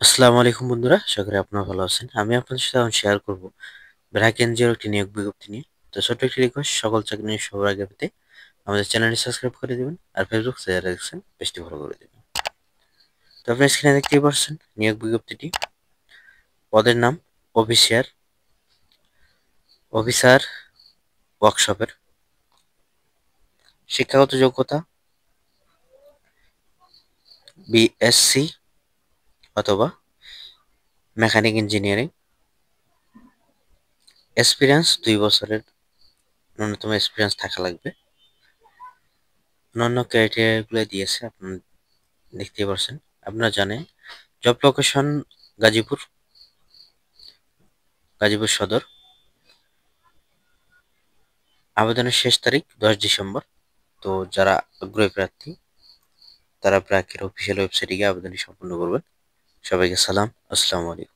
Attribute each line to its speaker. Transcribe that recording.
Speaker 1: আসসালামু আলাইকুম বন্ধুরা, আশা করি আপনারা ভালো আছেন। আমি আপনাদের সাথে এখন শেয়ার করব ব্র্যাক এনজিওর একটি নিয়োগ বিজ্ঞপ্তি নিয়ে। তো ছোট্ট একটি রিকোয়েস্ট, সকল চাকরি নিয়ে সবার আগে পেতে আমাদের চ্যানেলটি সাবস্ক্রাইব করে দিবেন, আর ফেসবুক যারা দেখছেন পেজটি ফলো করে দিবেন। তো আপনি স্ক্রিনে দেখতেই পাচ্ছেন নিয়োগ বিজ্ঞপ্তিটি। পদের নাম অফিসার অফিসার ওয়ার্কশপের। শিক্ষাগত যোগ্যতা বিএসসি অথবা মেকানিক ইঞ্জিনিয়ারিং। এক্সপিরিয়েন্স 2 বছরের ন্যূনতম এক্সপিরিয়েন্স থাকা লাগবে। অন্যান্য ক্রাইটেরিয়াগুলো দিয়েছে, আপনারা দেখতেই পাচ্ছেন। আপনারা জানেন জব লোকেশন গাজীপুর, গাজীপুর সদর। আবেদনের শেষ তারিখ 10 ডিসেম্বর। তো যারা আগ্রহী প্রার্থী তারা ব্র্যাকের অফিসিয়াল ওয়েবসাইটে গিয়ে আবেদনটি সম্পূর্ণ করবেন। সবাইকে সালাম, আসসালামু আলাইকুম।